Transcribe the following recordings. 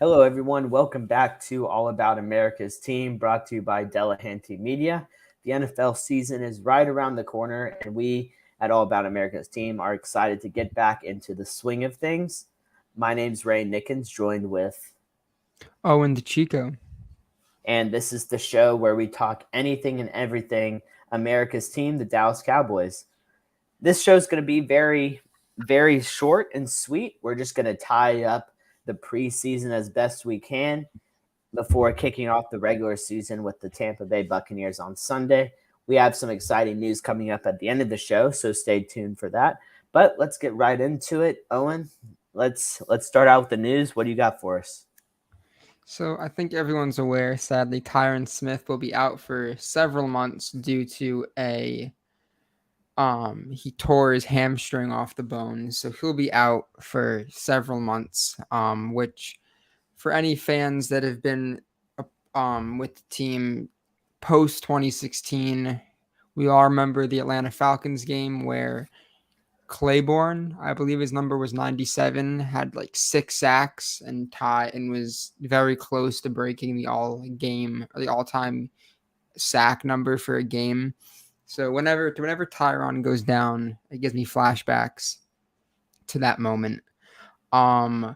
Hello, everyone. Welcome back to All About America's Team, brought to you by Delahanty Media. The NFL season is right around the corner, and we at All About America's Team are excited to get back into the swing of things. My name's Ray Nickens, joined with, Owen DeChico. and this is the show where we talk anything and everything America's team, the Dallas Cowboys. This show is going to be very, very short and sweet. We're just going to tie up the preseason as best we can before kicking off the regular season with the Tampa Bay Buccaneers on Sunday. We have some exciting news coming up at the end of the show, so stay tuned for that. But let's get right into it. Owen, let's start out with the news. What do you got for us? So I think everyone's aware, sadly, Tyron Smith will be out for several months due to he tore his hamstring off the bone. So he'll be out for several months, which for any fans that have been with the team post 2016, we all remember the Atlanta Falcons game where Claiborne, I believe his number was 97, had like 6 sacks and was very close to breaking the all-time sack number for a game. So whenever Tyron goes down, it gives me flashbacks to that moment. Um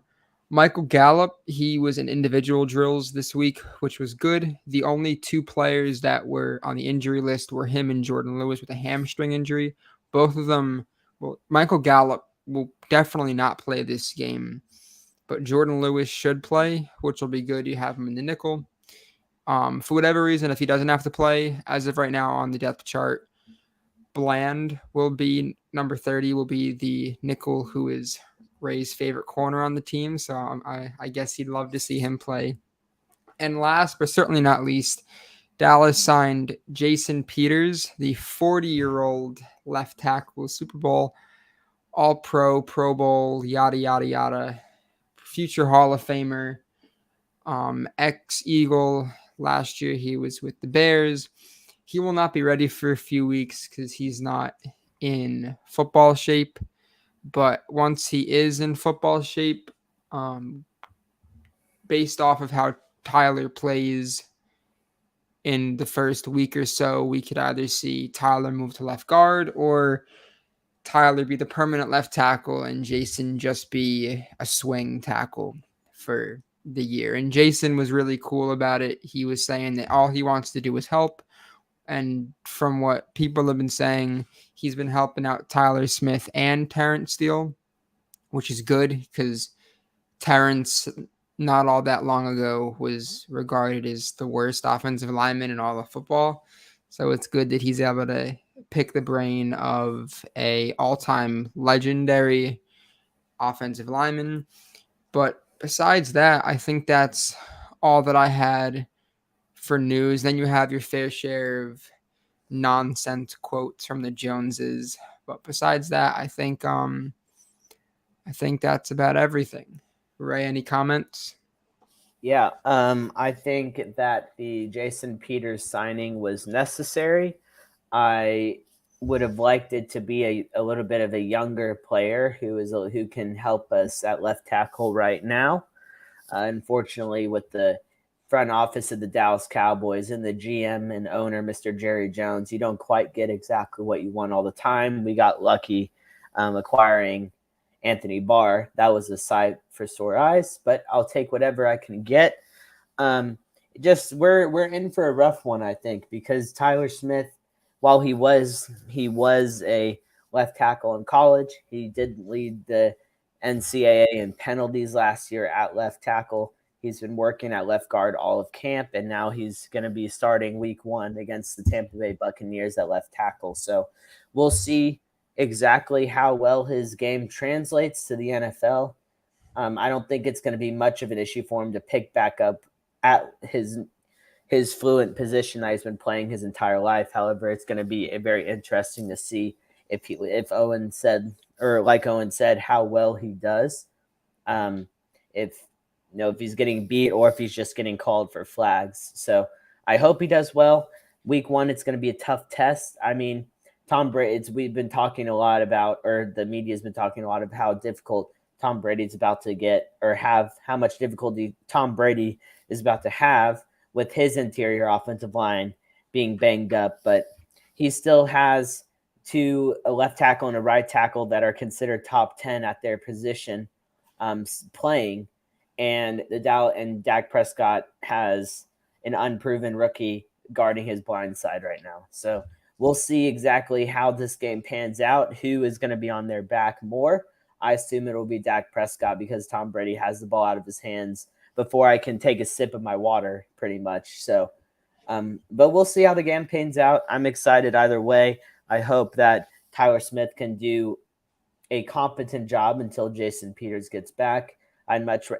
Michael Gallup, he was in individual drills this week, which was good. The only two players that were on the injury list were him and Jordan Lewis with a hamstring injury. Both of them, well, Michael Gallup will definitely not play this game, but Jordan Lewis should play, which will be good. You have him in the nickel. For whatever reason, if he doesn't have to play, as of right now on the depth chart, Bland will be number 30, will be the nickel who is Ray's favorite corner on the team. So I guess he'd love to see him play. And last but certainly not least, Dallas signed Jason Peters, the 40-year-old left tackle, Super Bowl, All Pro, Pro Bowl, yada, yada, yada, future Hall of Famer, ex Eagle. Last year he was with the Bears. He will not be ready for a few weeks because he's not in football shape. But once he is in football shape, um, based off of how Tyler plays in the first week or so, we could either see Tyler move to left guard or Tyler be the permanent left tackle and Jason just be a swing tackle for the year. And Jason was really cool about it. He was saying that all he wants to do is help. And from what people have been saying, he's been helping out Tyler Smith and Terrence Steele, which is good because Terrence, not all that long ago, was regarded as the worst offensive lineman in all of football. So it's good that he's able to pick the brain of a all-time legendary offensive lineman. But besides that, I think that's all that I had for news. Then you have your fair share of nonsense quotes from the Joneses. But besides that, I think that's about everything. Ray, any comments? Yeah, I think that the Jason Peters signing was necessary. I would have liked it to be a little bit of a younger player who can help us at left tackle right now. Unfortunately, with the front office of the Dallas Cowboys and the GM and owner, Mr. Jerry Jones, you don't quite get exactly what you want all the time. We got lucky acquiring Anthony Barr. That was a sight for sore eyes, but I'll take whatever I can get. Um, just we're in for a rough one, I think, because Tyler Smith, while he was a left tackle in college, he did lead the NCAA in penalties last year at left tackle. He's been working at left guard all of camp, and now he's going to be starting week 1 against the Tampa Bay Buccaneers at left tackle. So we'll see exactly how well his game translates to the NFL. I don't think it's going to be much of an issue for him to pick back up at his fluent position that he's been playing his entire life. However, it's going to be very interesting to see if Owen said, or like Owen said, how well he does. If if he's getting beat or if he's just getting called for flags. So I hope he does well. Week 1, it's going to be a tough test. I mean, Tom Brady. We've been talking a lot about, or the media's been talking a lot about how difficult Tom Brady's about to get, or have, how much difficulty Tom Brady is about to have with his interior offensive line being banged up. But he still has a left tackle and a right tackle that are considered top 10 at their position playing. And Dak Prescott has an unproven rookie guarding his blind side right now. So we'll see exactly how this game pans out, who is going to be on their back more. I assume it will be Dak Prescott because Tom Brady has the ball out of his hands before I can take a sip of my water, pretty much. So, but we'll see how the game pans out. I'm excited either way. I hope that Tyler Smith can do a competent job until Jason Peters gets back.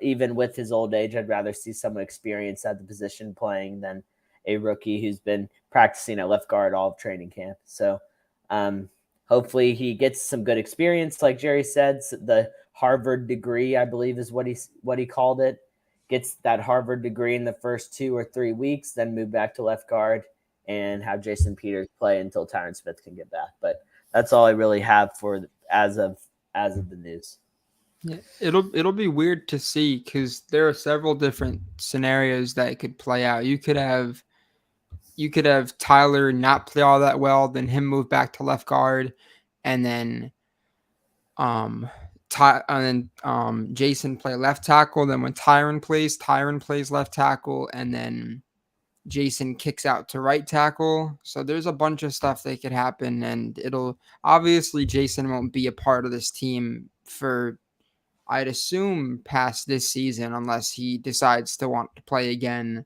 Even with his old age, I'd rather see someone experienced at the position playing than a rookie who's been practicing at left guard all of training camp. So hopefully he gets some good experience, like Jerry said. The Harvard degree, I believe, is what he called it. Gets that Harvard degree in the first 2 or 3 weeks, then move back to left guard and have Jason Peters play until Tyron Smith can get back. But that's all I really have for as of the news. Yeah, it'll be weird to see because there are several different scenarios that could play out. You could have Tyler not play all that well, then him move back to left guard, and then Jason play left tackle. Then when Tyron plays left tackle, and then Jason kicks out to right tackle. So there's a bunch of stuff that could happen, and it'll obviously Jason won't be a part of this team for, I'd assume, past this season unless he decides to want to play again.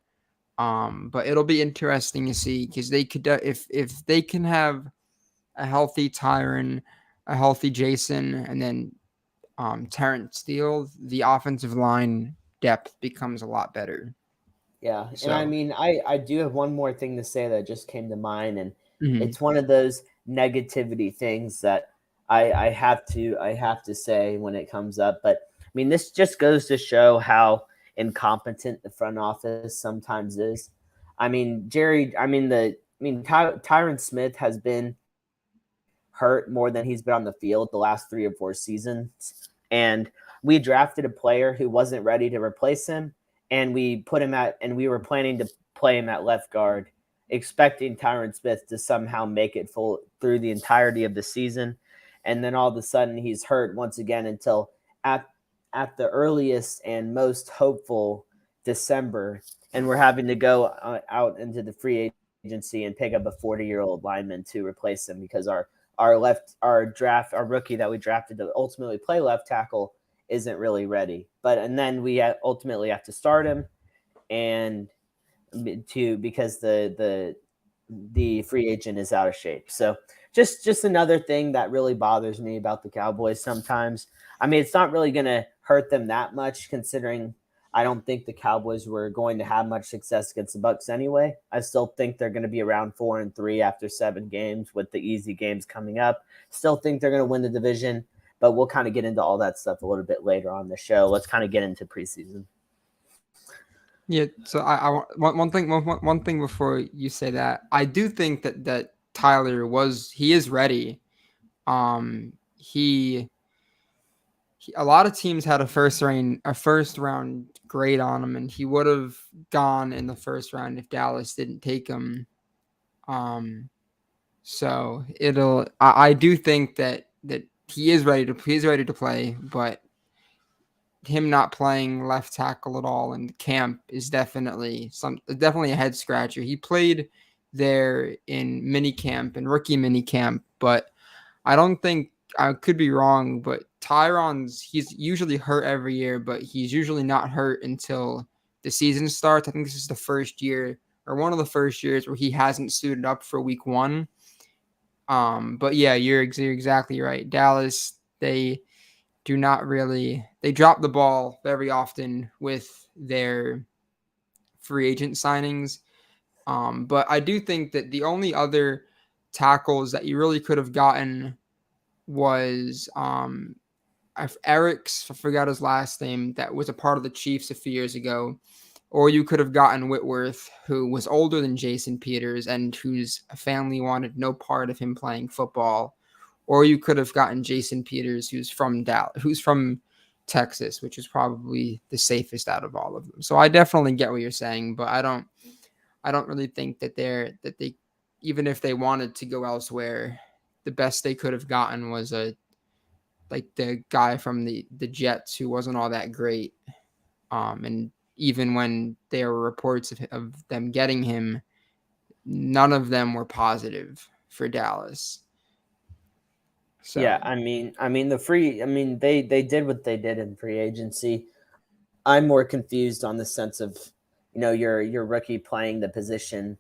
But it'll be interesting to see because they could if they can have a healthy Tyron, a healthy Jason, and then Terrence Steele, the offensive line depth becomes a lot better. Yeah, So, and I mean, I do have one more thing to say that just came to mind, and mm-hmm. it's one of those negativity things that I have to say when it comes up. But I mean, this just goes to show how incompetent the front office sometimes is. I mean, Tyron Smith has been hurt more than he's been on the field the last 3 or 4 seasons, and we drafted a player who wasn't ready to replace him, and we were planning to play him at left guard, expecting Tyron Smith to somehow make it full through the entirety of the season, and then all of a sudden he's hurt once again until at the earliest and most hopeful December, and we're having to go out into the free agency and pick up a 40-year-old lineman to replace him because our rookie that we drafted to ultimately play left tackle isn't really ready. And then we ultimately have to start him, and because the free agent is out of shape. So just another thing that really bothers me about the Cowboys sometimes. I mean, it's not really going to hurt them that much considering I don't think the Cowboys were going to have much success against the Bucs anyway. I still think they're going to be around 4-3 after 7 games with the easy games coming up. Still think they're going to win the division, but we'll kind of get into all that stuff a little bit later on the show. Let's kind of get into preseason. Yeah, so I one thing before you say that, I do think that Tyler is ready. A lot of teams had a first round grade on him, and he would have gone in the first round if Dallas didn't take him. So I do think that he is ready to play, but him not playing left tackle at all in camp is definitely a head scratcher. He played there in rookie mini camp, but I don't think, I could be wrong, but he's usually hurt every year, but he's usually not hurt until the season starts. I think this is the first year or one of the first years where he hasn't suited up for week 1. But yeah, you're exactly right. Dallas, they drop the ball very often with their free agent signings. But I do think that the only other tackles that you really could have gotten was Eric's, I forgot his last name, that was a part of the Chiefs a few years ago. Or you could have gotten Whitworth, who was older than Jason Peters and whose family wanted no part of him playing football. Or you could have gotten Jason Peters, who's from Texas, which is probably the safest out of all of them. So I definitely get what you're saying, but I don't really think that they even if they wanted to go elsewhere, the best they could have gotten was a like the guy from the Jets who wasn't all that great. And even when there were reports of them getting him, none of them were positive for Dallas. Yeah, So they did what they did in free agency. I'm more confused on the sense of, your rookie playing the position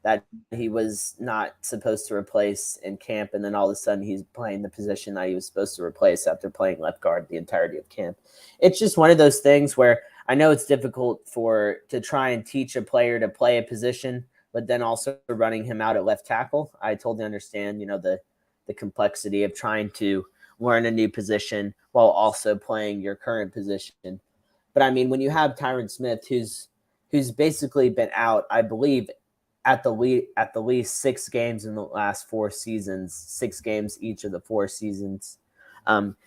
that he was not supposed to replace in camp, and then all of a sudden he's playing the position that he was supposed to replace after playing left guard the entirety of camp. It's just one of those things where I know it's difficult to try and teach a player to play a position, but then also running him out at left tackle. I totally understand, the complexity of trying to learn a new position while also playing your current position. But I mean, when you have Tyron Smith, who's basically been out, I believe, at the least 6 games in the last 4 seasons, 6 games each of the 4 seasons.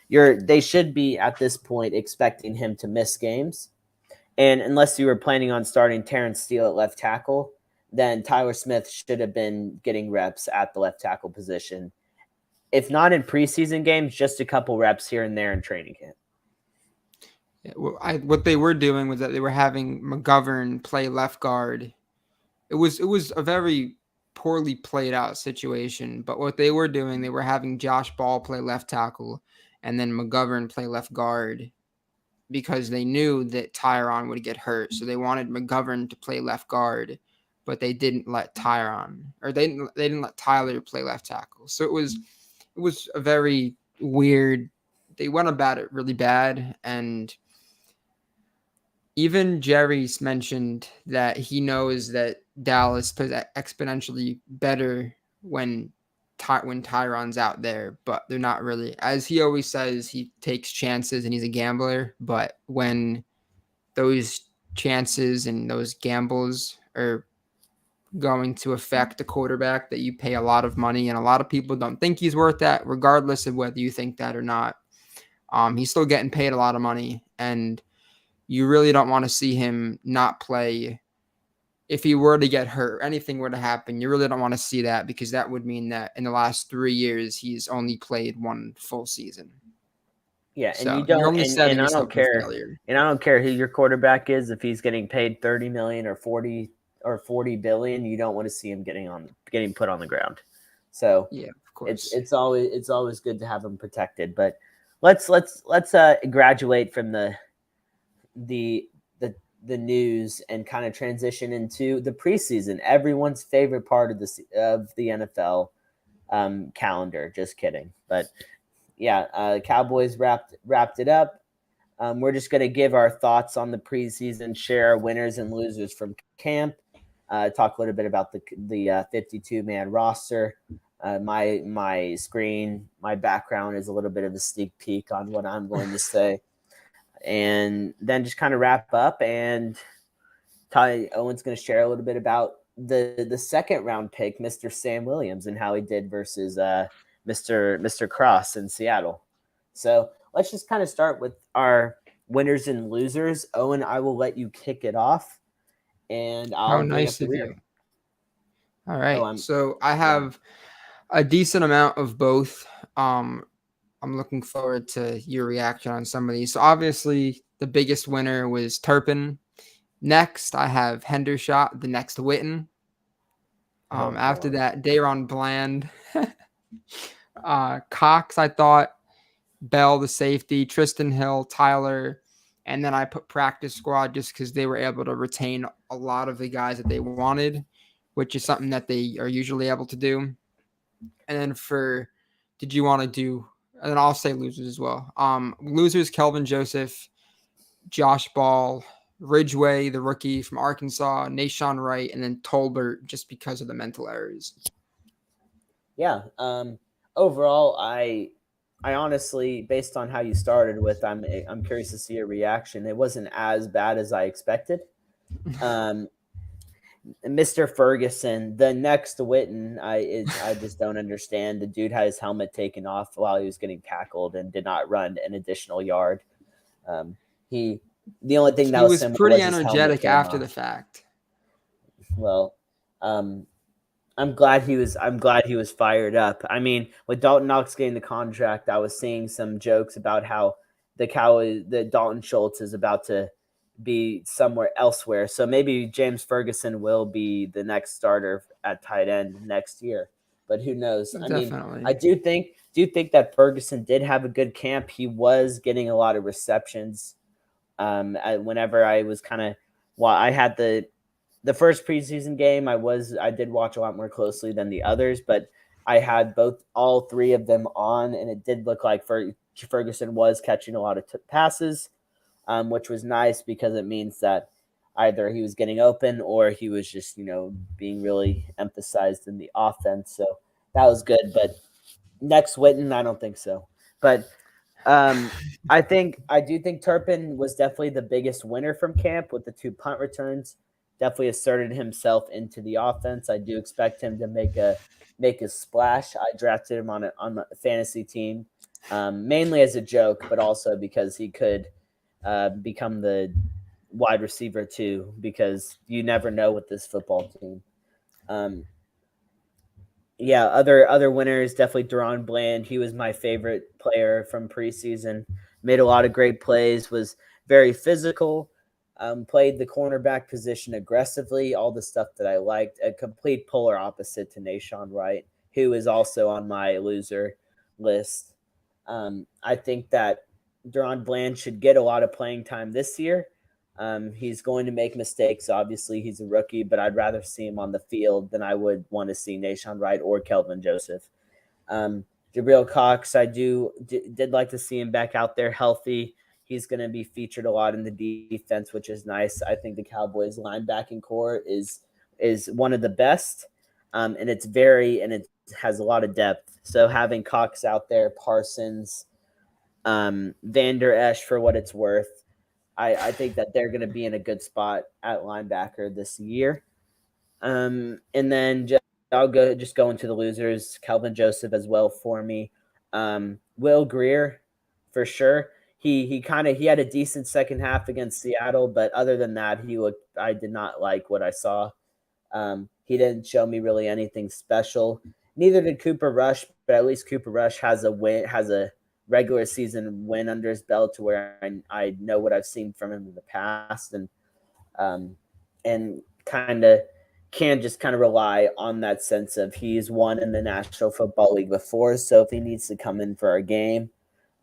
They should be at this point expecting him to miss games, and unless you were planning on starting Terrence Steele at left tackle, then Tyler Smith should have been getting reps at the left tackle position, if not in preseason games, just a couple reps here and there in training camp. what they were doing was that they were having McGovern play left guard. It was a very poorly played out situation, but what they were doing, they were having Josh Ball play left tackle and then McGovern play left guard because they knew that Tyron would get hurt. So they wanted McGovern to play left guard, but they didn't let they didn't let Tyler play left tackle. So it was a very weird. They went about it really bad, and even Jerry's mentioned that he knows that Dallas plays exponentially better when Tyron's out there, but they're not really. As he always says, he takes chances and he's a gambler, but when those chances and those gambles are going to affect a quarterback that you pay a lot of money and a lot of people don't think he's worth that, regardless of whether you think that or not, he's still getting paid a lot of money, and you really don't want to see him not play. If he were to get hurt, anything were to happen, you really don't want to see that, because that would mean that in the last 3 years, he's only played one full season. Yeah, and you So you're don't, only setting and I yourself don't for care, failure. and I don't care who your quarterback is. If he's getting paid 30 million or 40 billion, you don't want to see him getting put on the ground. So Yeah, of it's course. it's always it's always good to have him protected. But let's graduate from the the the news and kind of transition into the preseason, everyone's favorite part of the NFL calendar. Just kidding, but yeah, Cowboys wrapped it up. We're just going to give our thoughts on the preseason, share our winners and losers from camp, talk a little bit about the 52-man roster. My screen, my background is a little bit of a sneak peek on what I'm going to say, and then just kind of wrap up. And Ty Owen's going to share a little bit about the second round pick, Mr. Sam Williams, and how he did versus Mr. Cross in Seattle. So let's just kind of start with our winners and losers. Owen, I will let you kick it off, and How I'll bring up nice the of rear. you. All Oh, right. I'm So I yeah. have a decent amount of both. I'm looking forward to your reaction on some of these. So obviously, the biggest winner was Turpin. Next, I have Hendershot, the next Witten. Oh After boy. that, Dayron Bland. Cox, I thought. Bell, the safety. Tristan Hill, Tyler. And then I put practice squad just because they were able to retain a lot of the guys that they wanted, which is something that they are usually able to do. And then did you want to do, and then I'll say losers as well. Losers, Kelvin Joseph, Josh Ball, Ridgeway, the rookie from Arkansas, Nashawn Wright, and then Tolbert, just because of the mental errors. Yeah. Overall, I honestly, based on how you started with, I'm curious to see your reaction. It wasn't as bad as I expected. Um, Mr. Ferguson, the next Witten, I just don't understand. The dude had his helmet taken off while he was getting tackled and did not run an additional yard. He the only thing that He was was similar pretty was his helmet energetic came after the off. fact. Well, um, I'm glad he was fired up. I mean, with Dalton Knox getting the contract, I was seeing some jokes about how the Dalton Schultz is about to be somewhere elsewhere. So maybe James Ferguson will be the next starter at tight end next year. But who knows? I mean, I Definitely. do think that Ferguson did have a good camp. He was getting a lot of receptions. Whenever I was kind of well, I had the first preseason game I did watch a lot more closely than the others, but I had all three of them on, and it did look like Ferguson was catching a lot of passes, which was nice because it means that either he was getting open or he was just being really emphasized in the offense. So that was good. But next Witten, I don't think so. But um, I do think Turpin was definitely the biggest winner from camp with the two punt returns. Definitely asserted himself into the offense. I do expect him to make a splash. I drafted him on a fantasy team, mainly as a joke, but also because he could become the wide receiver too. Because you never know with this football team. Um, yeah, other winners definitely Deron Bland. He was my favorite player from preseason. Made a lot of great plays. Was very physical. Played the cornerback position aggressively. All the stuff that I liked. A complete polar opposite to Nashawn Wright, who is also on my loser list. I think that Deron Bland should get a lot of playing time this year. He's going to make mistakes. Obviously, he's a rookie, but I'd rather see him on the field than I would want to see Nashawn Wright or Kelvin Joseph. Um, Jabril Cox, did like to see him back out there healthy. He's going to be featured a lot in the defense, which is nice. I think the Cowboys linebacking core is one of the best, and it has a lot of depth. So having Cox out there, Parsons, Vander Esch for what it's worth, I think that they're going to be in a good spot at linebacker this year. And then I'll go into the losers. Calvin Joseph as well for me. Will Greer for sure. He had a decent second half against Seattle, but other than that, I did not like what I saw. He didn't show me really anything special. Neither did Cooper Rush, but at least Cooper Rush has a regular season win under his belt to where I know what I've seen from him in the past, um, and kind of can just kind of rely on that sense of he's won in the National Football League before. So if he needs to come in for a game,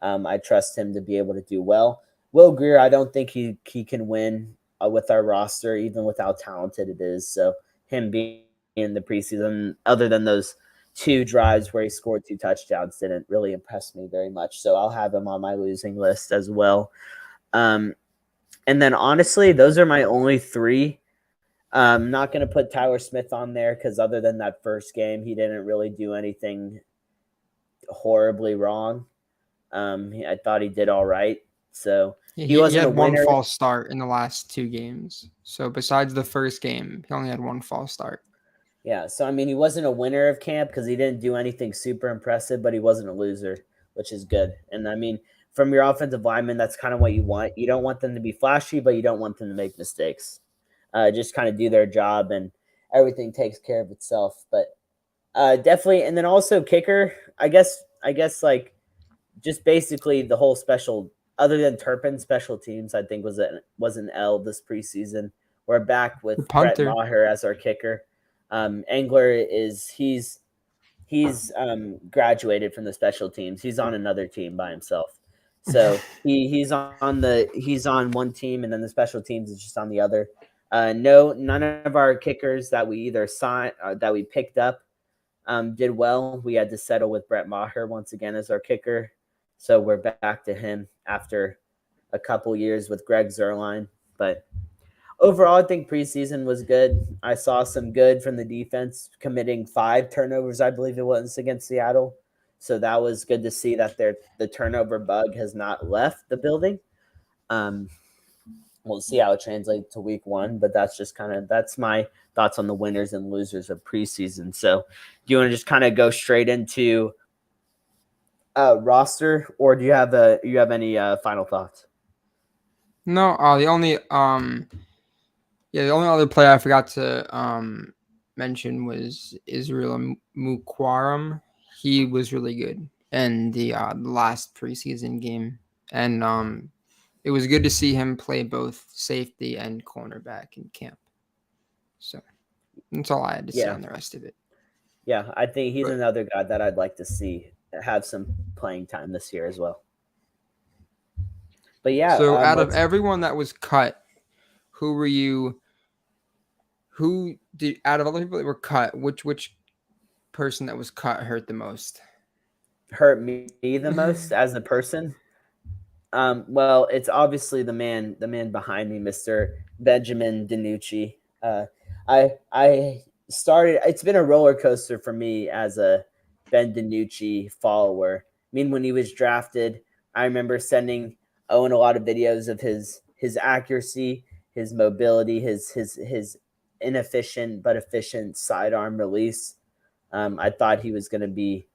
I trust him to be able to do well. Will Greer, I don't think he can win with our roster, even with how talented it is. So him being in the preseason, other than those two drives where he scored two touchdowns, didn't really impress me very much. So I'll have him on my losing list as well. Um, and then honestly, those are my only three. I'm not going to put Tyler Smith on there because other than that first game, he didn't really do anything horribly wrong. I thought he did all right. So he He wasn't a had one winner. false start in the last two games. So besides the first game, he only had one false start. Yeah. So, I mean, he wasn't a winner of camp because he didn't do anything super impressive, but he wasn't a loser, which is good. And I mean, from your offensive lineman, that's kind of what you want. You don't want them to be flashy, but you don't want them to make mistakes. Just kind of do their job and everything takes care of itself. But definitely. And then also kicker, I guess like just basically the whole special, other than Turpin, special teams, I think was an L this preseason. We're back The with Brett punter. Maher as our kicker. Angler he's graduated from the special teams. He's on another team by himself. So he's on one team, and then the special teams is just on the other. No, none of our kickers that we either signed that we picked up did well. We had to settle with Brett Maher once again as our kicker. So we're back to him after a couple years with Greg Zerline. But overall, I think preseason was good. I saw some good from the defense, committing 5 turnovers, I believe it was, against Seattle. So that was good to see that the turnover bug has not left the building. Um, we'll see how it translates to week one, but that's my thoughts on the winners and losers of preseason. So do you want to just kind of go straight into roster, or do you have any final thoughts? No, the only other player I forgot to mention was Israel Mukwaram. He was really good in the last preseason game, and it was good to see him play both safety and cornerback in camp. So that's all I had to say Yeah, on the rest of it. yeah. I think he's But another guy that I'd like to see have some playing time this year as well. But yeah, so out of let's. everyone that was cut, who were you? Who did out of all the people that were cut? Which person that was cut hurt the most? Hurt me the most as a person. Well, it's obviously the man behind me, Mr. Benjamin DiNucci. I started. It's been a roller coaster for me as a Ben DiNucci follower. I mean, when he was drafted, I remember sending Owen a lot of videos of his accuracy, his mobility, his inefficient but efficient sidearm release. I thought he was going to be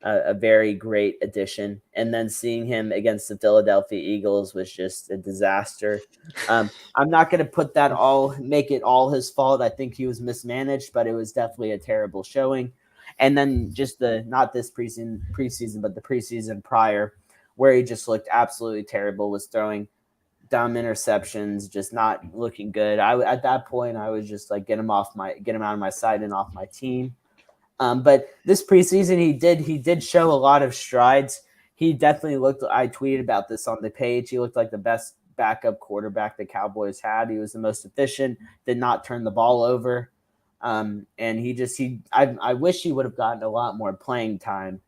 a very great addition. And then seeing him against the Philadelphia Eagles was just a disaster. I'm not going to make it all his fault. I think he was mismanaged, but it was definitely a terrible showing. And then just not this preseason, but the preseason prior, where he just looked absolutely terrible, was throwing dumb interceptions, just not looking good. At that point, I was just like, get him out of my sight and off my team. But this preseason, he did show a lot of strides. He definitely looked. I tweeted about this on the page. He looked like the best backup quarterback the Cowboys had. He was the most efficient. Did not turn the ball over. And I wish he would have gotten a lot more playing time.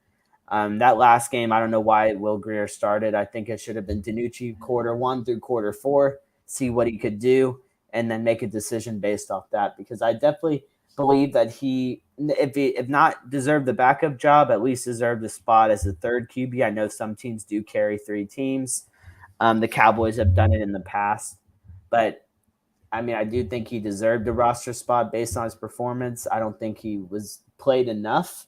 That last game, I don't know why Will Greer started. I think it should have been DiNucci quarter 1 through quarter 4, see what he could do, and then make a decision based off that. Because I definitely believe that if not deserved the backup job, at least deserved the spot as the third QB. I know some teams do carry 3 teams. The Cowboys have done it in the past, but I mean, I do think he deserved a roster spot based on his performance. I don't think he was played enough.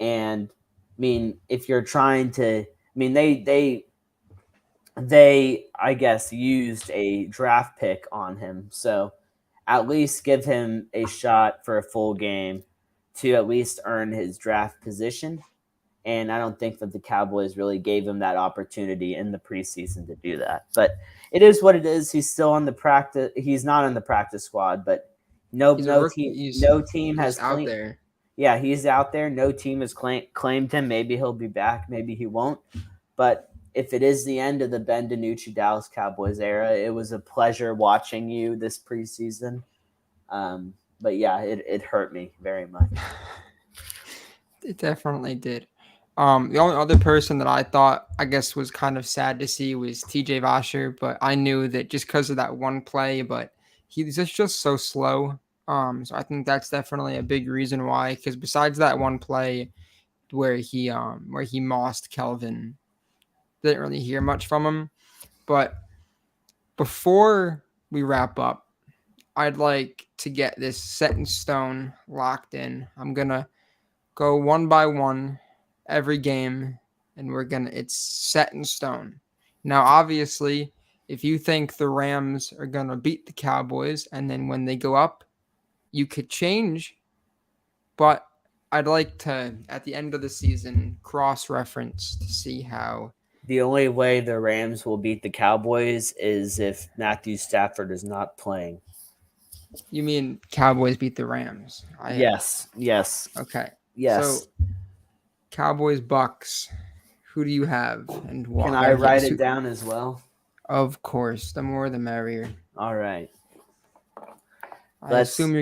And I mean, if you're trying to, I mean, they I guess used a draft pick on him, so at least give him a shot for a full game to at least earn his draft position. And I don't think that the Cowboys really gave him that opportunity in the preseason to do that. But it is what it is. He's still on the practice. He's not on the practice squad, but no He's a no rookie. team no team He's has out claimed. there. Yeah, he's out there. No team has claimed him. Maybe he'll be back. Maybe he won't. But if it is the end of the Ben DiNucci Dallas Cowboys era, it was a pleasure watching you this preseason. But yeah, it hurt me very much. It definitely did. The only other person that I thought, I guess, was kind of sad to see was TJ Vasher, but I knew that just because of that one play, but he's just so slow. So I think that's definitely a big reason why. Because besides that one play where he mossed Kelvin, didn't really hear much from him. But before we wrap up, I'd like to get this set in stone, locked in. I'm gonna go one by one every game, and it's set in stone. Now, obviously, if you think the Rams are gonna beat the Cowboys, and then when they go up, you could change, but I'd like to, at the end of the season, cross-reference to see how. The only way the Rams will beat the Cowboys is if Matthew Stafford is not playing. You mean Cowboys beat the Rams? Yes. Okay. So Yes. Cowboys Bucks. Who do you have and Can why? I write it down as well? Of course, the more the merrier. All right. I assume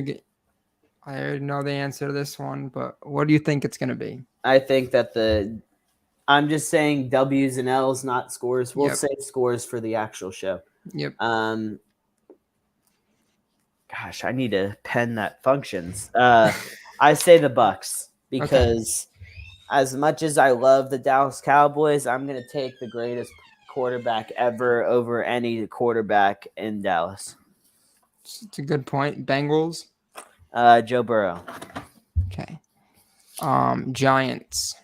I already know the answer to this one, but what do you think it's going to be? I think that I'm just saying W's and L's, not scores. We'll save scores for the actual show. Yep. Gosh, I need a pen that functions. I say the Bucks because as much as I love the Dallas Cowboys, I'm going to take the greatest quarterback ever over any quarterback in Dallas. It's a good point. Bengals. Joe Burrow. Okay. Giants.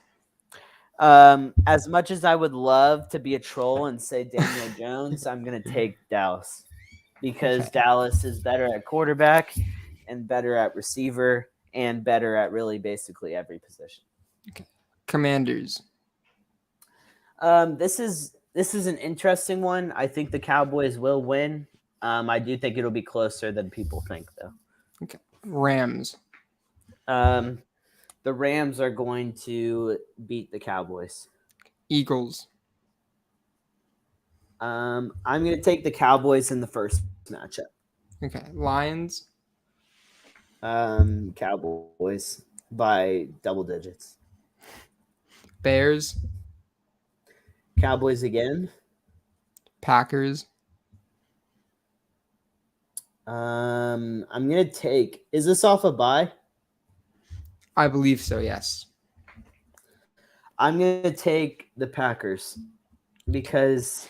As much as I would love to be a troll and say Daniel Jones, I'm going to take Dallas because Okay. Dallas is better at quarterback and better at receiver and better at really basically every position. Okay. Commanders. This is an interesting one. I think the Cowboys will win. I do think it'll be closer than people think, though. Okay. Rams. Um, the Rams are going to beat the Cowboys. Eagles. I'm going to take the Cowboys in the first matchup. Okay. Lions. Cowboys by double digits. Bears. Cowboys again. Packers. I'm gonna take. Is this off a bye? I believe so, yes. I'm gonna take the Packers because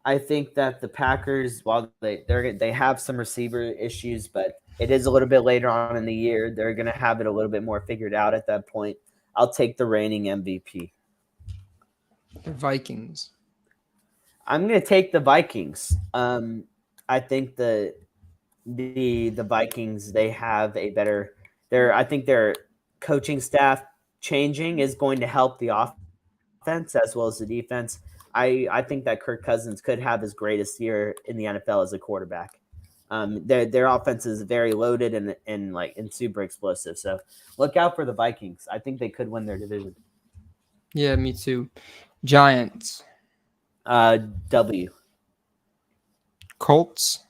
I think that the Packers, while they have some receiver issues, but it is a little bit later on in the year. They're gonna have it a little bit more figured out at that point. I'll take the reigning MVP. The Vikings. I'm gonna take the Vikings. I think the Vikings they have a better. I think their coaching staff changing is going to help the offense as well as the defense. I think that Kirk Cousins could have his greatest year in the NFL as a quarterback. Their offense is very loaded and super explosive. So look out for the Vikings. I think they could win their division. Yeah, me too. Giants. W. Colts.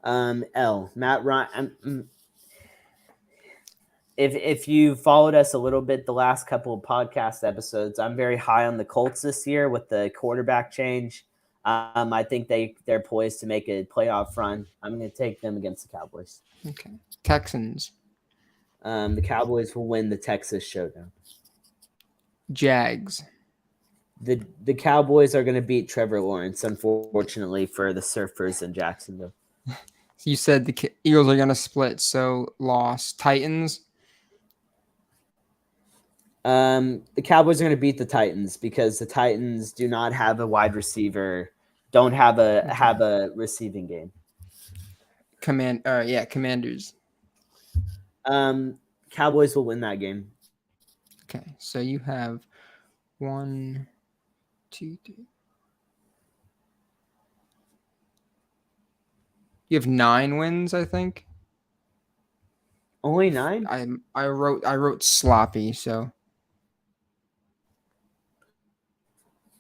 L. Matt Ryan. If you followed us a little bit the last couple of podcast episodes, I'm very high on the Colts this year with the quarterback change. I think they're poised to make a playoff run. I'm going to take them against the Cowboys. Okay. Texans. The Cowboys will win the Texas Showdown. Jags. The Cowboys are going to beat Trevor Lawrence, unfortunately for the Surfers in Jacksonville. You said the Eagles are going to split, so loss. Titans. The Cowboys are going to beat the Titans because the Titans do not have a wide receiver, don't have a receiving game. Commanders. Cowboys will win that game. Okay, so you have 1, 2, 3. You have 9 wins, I think. Only 9? I wrote sloppy, so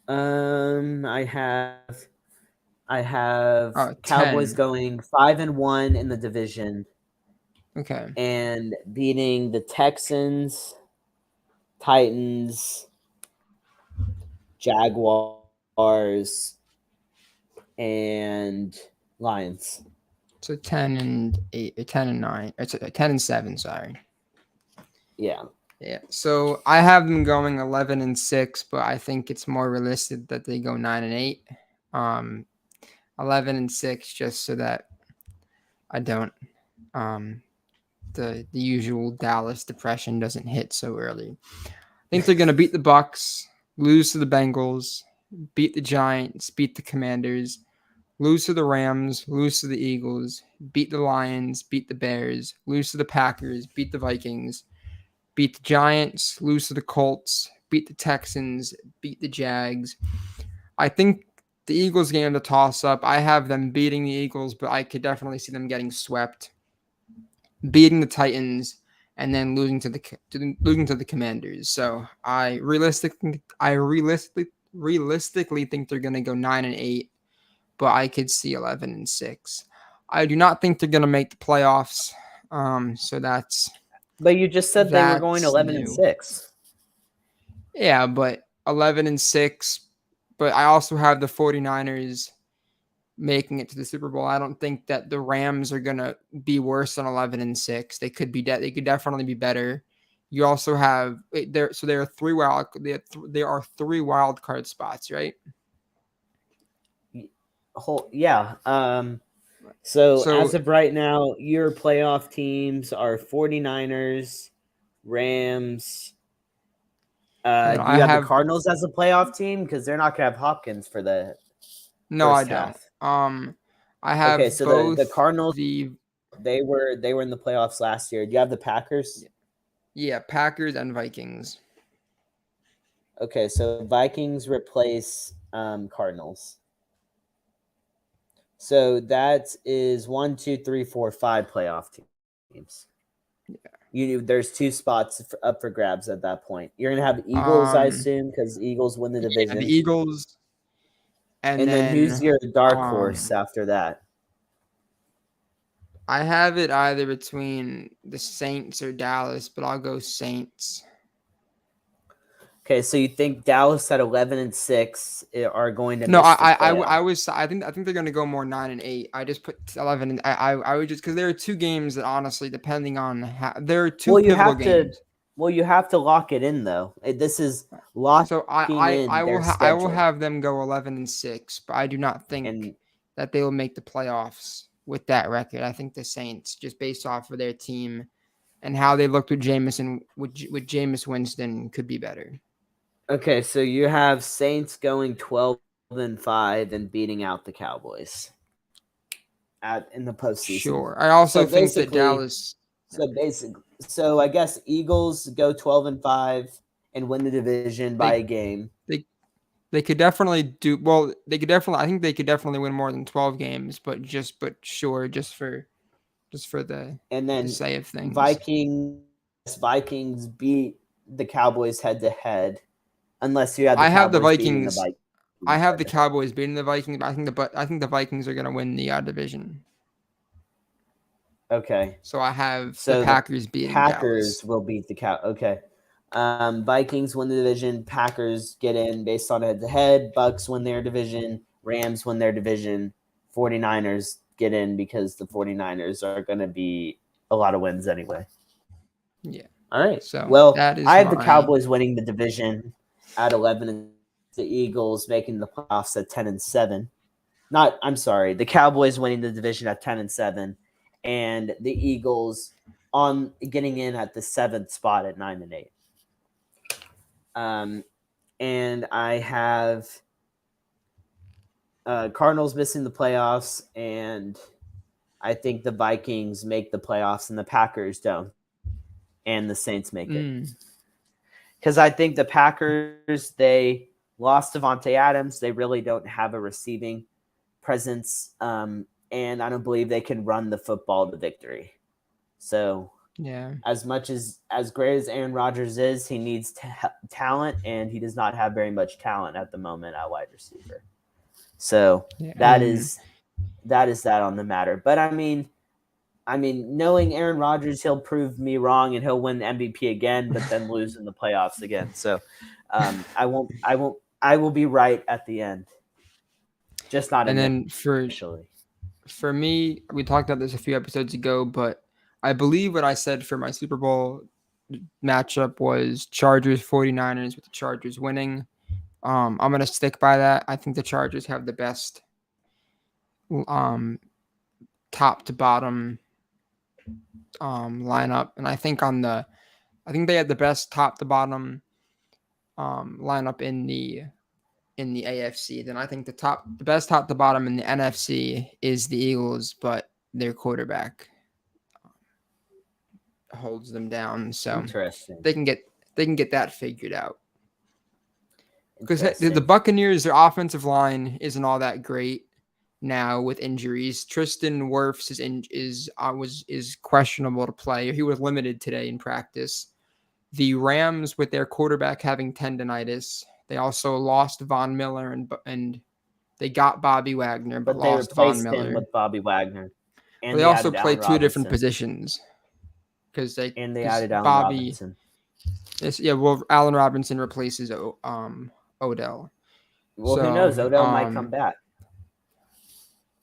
I have Cowboys 10. going 5-1 in the division Okay. and beating the Texans, Titans, Jaguars, and Lions. So 10-8 or 10-9. It's 10-7, sorry. Yeah. Yeah. So I have them going 11-6, but I think it's more realistic that they go 9-8. 11-6 just so that I don't the usual Dallas depression doesn't hit so early. I think they're going to beat the Bucks, lose to the Bengals, beat the Giants, beat the Commanders, lose to the Rams, lose to the Eagles, beat the Lions, beat the Bears, lose to the Packers, beat the Vikings, beat the Giants, lose to the Colts, beat the Texans, beat the Jags. I think the Eagles game the toss up. I have them beating the Eagles, but I could definitely see them getting swept, beating the Titans, and then losing to the Commanders. So I realistically think they're going to go 9-8, but I could see 11-6. I do not think they're going to make the playoffs. So that's. But you just said they were going That's 11-6. Yeah, but 11-6. But I also have the 49ers making it to the Super Bowl. I don't think that the Rams are going to be worse than 11-6. They could be they could definitely be better. You also have there are three wild card spots, right? Yeah. So So as of right now, your playoff teams are 49ers, Rams, Do I you have the have Cardinals as a playoff team? Because they're not going to have Hopkins for the no, I first don't. half. I Okay, have so the both Cardinals, the they were in the playoffs last year. Do you have the Packers? yeah, Packers and Vikings. Okay, so Vikings replace Cardinals. So that is 1, 2, 3, 4, 5 playoff teams. There's 2 spots up for grabs at that point. You're gonna have Eagles, I Um, assume, because Eagles win the yeah, the division. Eagles, and And then who's then your dark horse after that? I have it either between the Saints or Dallas, but I'll go Saints. Okay, so you think Dallas at 11-6 are going to No, miss the I playoff? was I think they're gonna go more 9-8. I just put 11, and I would just because there are two games that honestly, depending on how there are two Well, you pivotal have to. games. Well, you have to lock it in though. This is So locking in their I will schedule, have them go 11-6, but I do not think and that they will make the playoffs with that record. I think the Saints, just based off of their team and how they looked with Jameson with Jameis Winston, could be better. okay, so you have Saints going 12-5 and beating out the Cowboys in the postseason. Sure. I also So think that basically, Dallas. so I guess Eagles go 12-5 and win the division by They a game, they they could definitely do well. They could definitely. I think they could definitely win more than 12 games, but sure, just for and the then say of things. Vikings beat the Cowboys head to head, unless you have the I have the Cowboys beating the Vikings. Vikings I have head the to head. Cowboys beating the Vikings. But I think the Vikings are going to win the division. Okay, So I have the so the Packers beating Packers Dallas. will beat the Cow. Okay, Vikings win the division. Packers get in based on head to head. Bucks win their division. Rams win their division. 49ers get in because the 49ers are going to be a lot of wins anyway. Yeah. All right. So Well, that is I have the my Cowboys winning the division at 11, and the Eagles making the playoffs at 10-7. I'm sorry, the Cowboys winning the division at 10-7, and the Eagles on getting in at the 7th spot at 9-8. And I have Cardinals missing the playoffs, and I think the Vikings make the playoffs, and the Packers don't, and the Saints make it. Because I think the Packers, they lost Devontae Adams. They really don't have a receiving presence, and I don't believe they can run the football to victory. So, yeah. as great as Aaron Rodgers is, he needs talent, and he does not have very much talent at the moment at wide receiver. So Yeah. that is that on the matter. But I mean, knowing Aaron Rodgers, he'll prove me wrong and he'll win the MVP again, but then lose in the playoffs again. So I will be right at the end, just not And then initially. for me, we talked about this a few episodes ago, but I believe what I said for my Super Bowl matchup was Chargers 49ers with the Chargers winning. I'm going to stick by that. I think the Chargers have the best top to bottom lineup, and I think they had the best top to bottom lineup in the AFC. Then I think the best top to bottom in the NFC is the Eagles, but their quarterback holds them down, so Interesting. they can get that figured out. Because the Interesting. Buccaneers, their offensive line isn't all that great now with injuries. Tristan Wirfs is questionable to play. He was limited today in practice. The Rams, with their quarterback having tendonitis, they also lost Von Miller and they got Bobby Wagner, but they lost Von replaced him Miller. with Bobby Wagner, But and they they also added play Allen two different Robinson. positions because added Allen Bobby. Robinson. Well, Allen Robinson replaces Odell. Well, So, who knows? Odell might come back.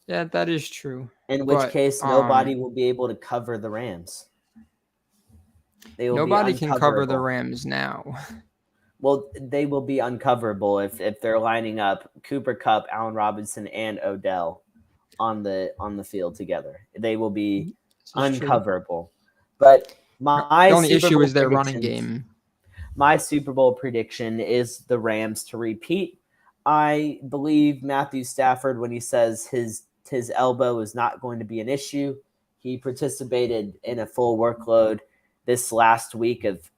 Yeah, that is true. In which case, nobody will be able to cover the Rams. Nobody can cover the Rams now. Well, they will be uncoverable if they're lining up Cooper Kupp, Allen Robinson, and Odell on the field together. They will be uncoverable. True. But the only issue is their running game. my Super Bowl prediction is the Rams to repeat. I believe Matthew Stafford when he says his elbow is not going to be an issue. He participated in a full workload this last week of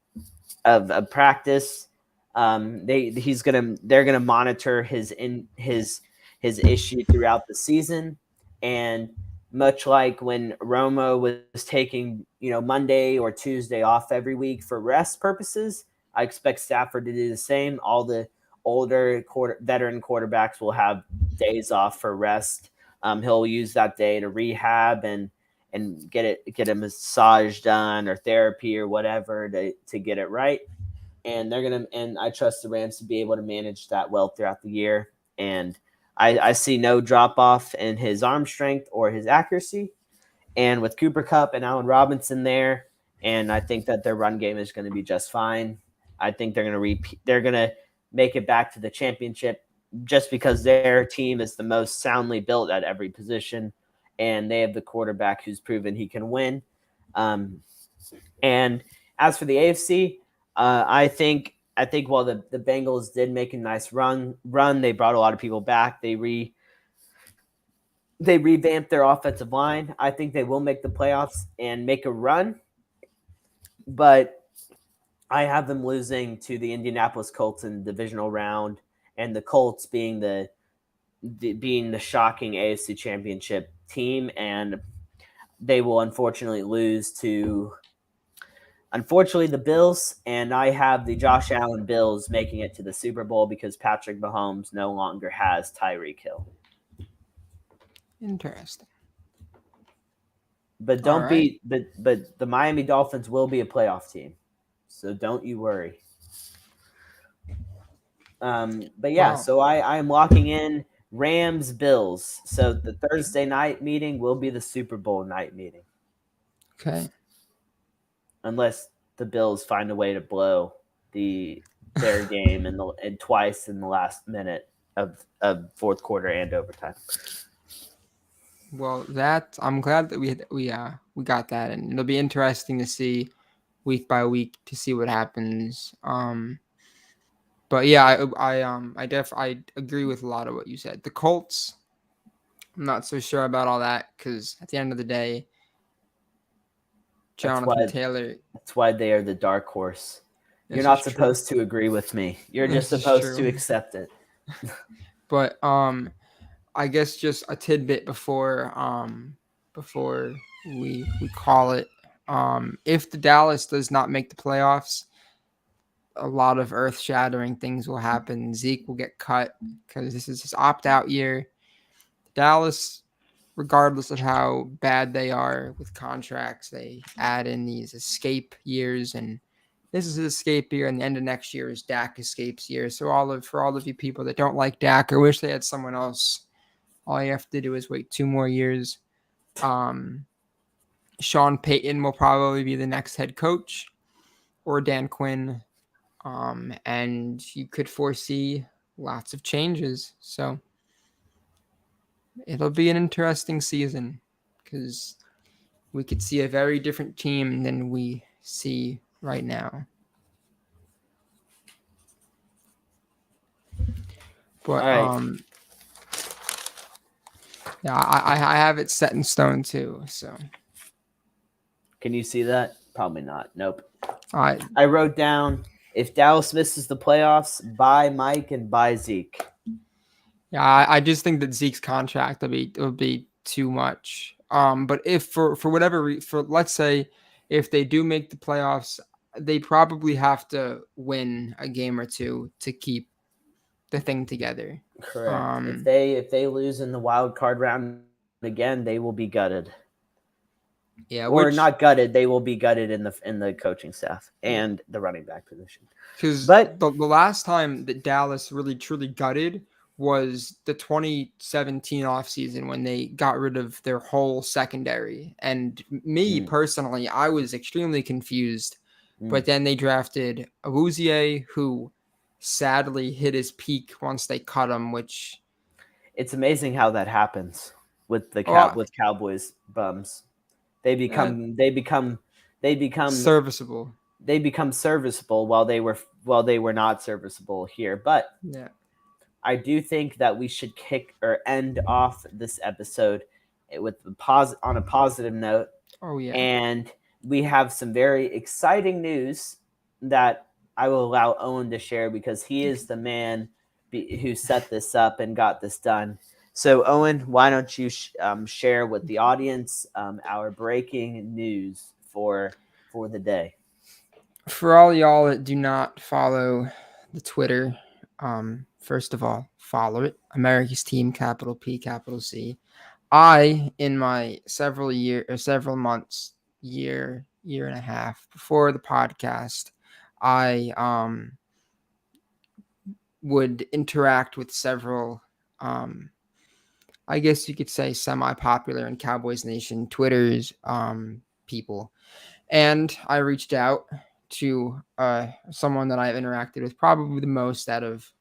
practice. They're gonna monitor his issue throughout the season, and much like when Romo was taking Monday or Tuesday off every week for rest purposes, I expect Stafford to do the same. All the veteran quarterbacks will have days off for rest. He'll use that day to rehab and get a massage done or therapy or whatever to get it right. And I trust the Rams to be able to manage that well throughout the year. And I see no drop off in his arm strength or his accuracy. And with Cooper Cup and Allen Robinson there, and I think that their run game is going to be just fine. I think they're going to repeat. They're going to make it back to the championship just because their team is the most soundly built at every position, and they have the quarterback who's proven he can win. And as for the AFC, I think while the Bengals did make a nice run, they brought a lot of people back. They revamped their offensive line. I think they will make the playoffs and make a run, but I have them losing to the Indianapolis Colts in the divisional round, and the Colts being the shocking AFC Championship team, and they will unfortunately lose to the Bills, and I have the Josh Allen Bills making it to the Super Bowl because Patrick Mahomes no longer has Tyreek Hill. Interesting. But All don't right. be but the Miami Dolphins will be a playoff team, so don't you worry. But yeah, Well, so I am locking in Rams Bills. So the Thursday night meeting will be the Super Bowl night meeting, okay. unless the Bills find a way to blow their game and twice in the last minute of fourth quarter and overtime. Well, that I'm glad that we got that, and it'll be interesting to see week by week to see what happens. But yeah, I agree with a lot of what you said. The Colts, I'm not so sure about all that because at the end of the day, That's Jonathan why Taylor. that's why they are the dark horse. You're This is not true. supposed to agree with me. You're just This is supposed to true. accept it. But I guess just a tidbit before we call it. If the Dallas does not make the playoffs, a lot of earth shattering things will happen. Zeke will get cut because this is his opt out year. Dallas, regardless of how bad they are with contracts, they add in these escape years, and this is his escape year, and the end of next year is Dak escapes year. So for all of you people that don't like Dak or wish they had someone else, all you have to do is wait 2 more years. Um, Sean Payton will probably be the next head coach, or Dan Quinn, and you could foresee lots of changes. So it'll be an interesting season because we could see a very different team than we see right now. All But right. yeah, I have it set in stone too. So Can you see that? Probably not. Nope. I I wrote down if Dallas misses the playoffs, buy Mike and buy Zeke. yeah, I just think that Zeke's contract will be too much. But if for whatever for let's say if they do make the playoffs, they probably have to win a game or two to keep the thing together. Correct. If Um, they lose in the wild card round again, they will be gutted. yeah, Or not which gutted, they will be gutted in the coaching staff and the running back position. because But the last time that Dallas really truly gutted was the 2017 offseason when they got rid of their whole secondary. And me mm, personally, I was extremely confused. But mm, then they drafted Awuzie, who sadly hit his peak once they cut him, which it's amazing how that happens with oh, with Cowboys bums. They eh, become they become they become serviceable. they become serviceable while they were not serviceable here. But Yeah. I do think that we should kick or end off this episode with on a positive note, Oh yeah. and we have some very exciting news that I will allow Owen to share because he is the man who set this up and got this done. So, Owen, why don't you share with the audience our breaking news for the day? For all y'all that do not follow the Twitter, first of all, follow it. America's Team, capital P, capital C. I, in my several months, year and a half before the podcast, I would interact with several, I guess you could say, semi-popular in Cowboys Nation Twitter's people, and I reached out to someone that I've interacted with probably the most out of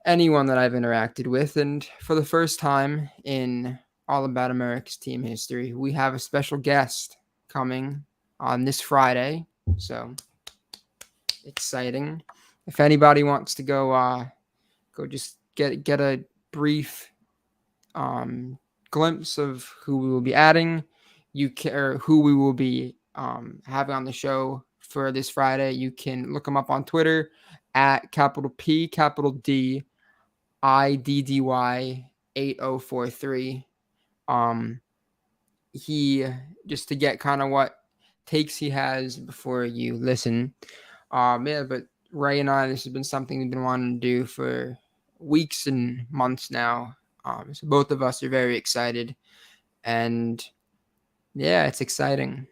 anyone that I've interacted with. And for the first time in All About America's Team history, we have a special guest coming on this Friday. So exciting. If anybody wants to go just get a brief glimpse of who we will be adding, or who we will be having on the show for this Friday, you can look them up on Twitter at capital P, capital D, IDDY 8043. He just to get kind of what takes he has before you listen. Yeah, but Ray and I, this has been something we've been wanting to do for weeks and months now. So both of us are very excited, and yeah, it's exciting.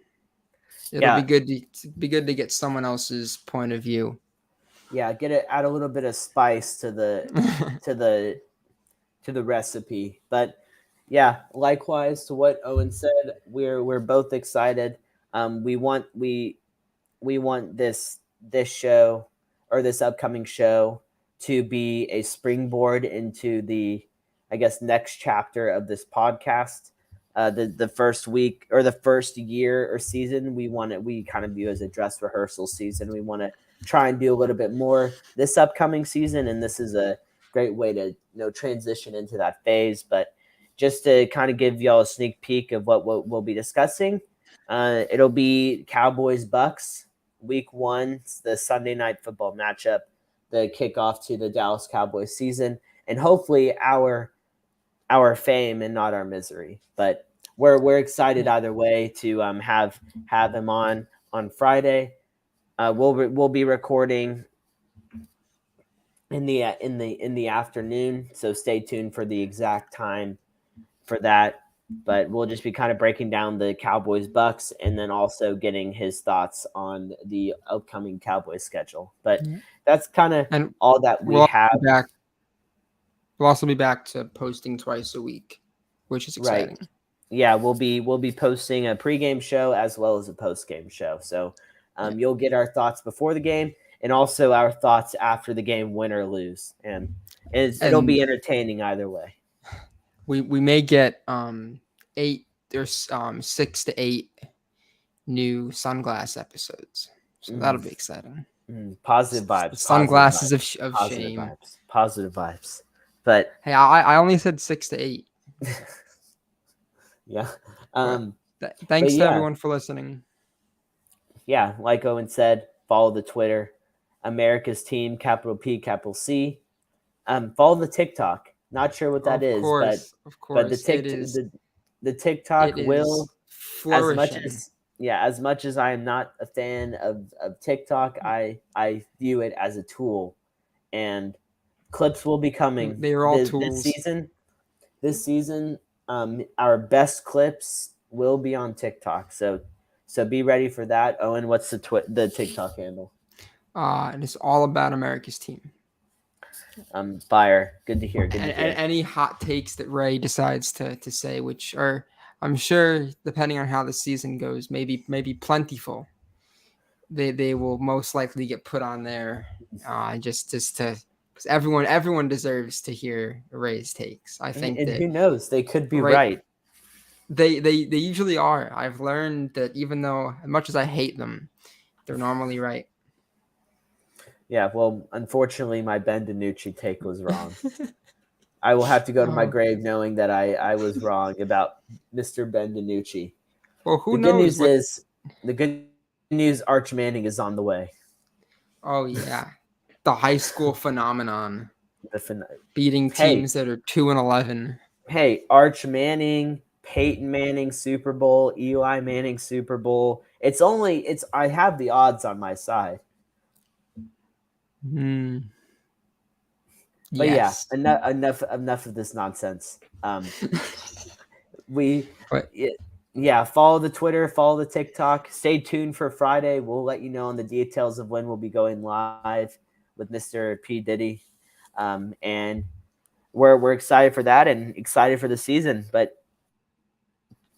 It'll Yeah, be good to get someone else's point of view. yeah, add a little bit of spice to to the the recipe. But yeah, likewise to what Owen said, we're both excited. We want this show or this upcoming show to be a springboard into the, I guess, next chapter of this podcast. The first week or the first year or season, we kind of view as a dress rehearsal season. We want to try and do a little bit more this upcoming season, and this is a great way to transition into that phase. But just to kind of give y'all a sneak peek of what we'll be discussing, it'll be Cowboys Bucks week 1, the Sunday night football matchup, the kickoff to the Dallas Cowboys season, and hopefully our fame and not our misery. But we're excited either way to have him on Friday. We'll be recording in the afternoon, so stay tuned for the exact time for that. But we'll just be kind of breaking down the Cowboys Bucks and then also getting his thoughts on the upcoming Cowboys schedule. But that's kind of all that we have. We'll also be back to posting twice a week, which is exciting. Right. Yeah, we'll be posting a pregame show as well as a postgame show. So you'll get our thoughts before the game and also our thoughts after the game, win or lose. And it'll be entertaining either way. We may get 8 or 6 to 8 new sunglass episodes, so that'll be exciting. Positive vibes. The sunglasses of shame. Vibes. Positive vibes. But hey, I only said 6 to 8. Yeah. Thanks to everyone for listening. Yeah, like Owen said, follow the Twitter, America's Team, capital P, capital C. Follow the TikTok. Not sure what that is, but the TikTok will flourishing. as much as I am not a fan of TikTok, I view it as a tool, and clips will be coming. They are all tools this season. Our best clips will be on TikTok, so be ready for that. Owen, what's the TikTok handle? It is All About America's Team. Fire. Good to hear. And any hot takes that Ray decides to say, which are, I'm sure, depending on how the season goes, maybe plentiful, they will most likely get put on there, just to, because everyone deserves to hear Ray's takes. I think, and who knows, they could be right. They usually are. I've learned that even though, as much as I hate them, They're normally right. Yeah, well, unfortunately, my Ben DiNucci take was wrong. I will have to go to my Oh, grave knowing that I was wrong about Mr. Ben DiNucci. well, who The good knows news what? is, the good news, Arch Manning is on the way. Oh yeah, the high school phenomenon, The fin- beating hey, teams that are 2-11. hey, Arch Manning, Peyton Manning Super Bowl, Eli Manning Super Bowl. It's I have the odds on my side. Mm, But yeah, yes, enough of this nonsense. We but yeah, follow the Twitter, follow the TikTok. Stay tuned for Friday. We'll let you know on the details of when we'll be going live with Mr. P Diddy, and we're excited for that and excited for the season. But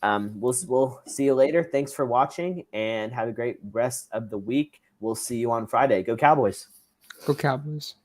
we'll see you later. Thanks for watching and have a great rest of the week. We'll see you on Friday. Go Cowboys! go Cowboys.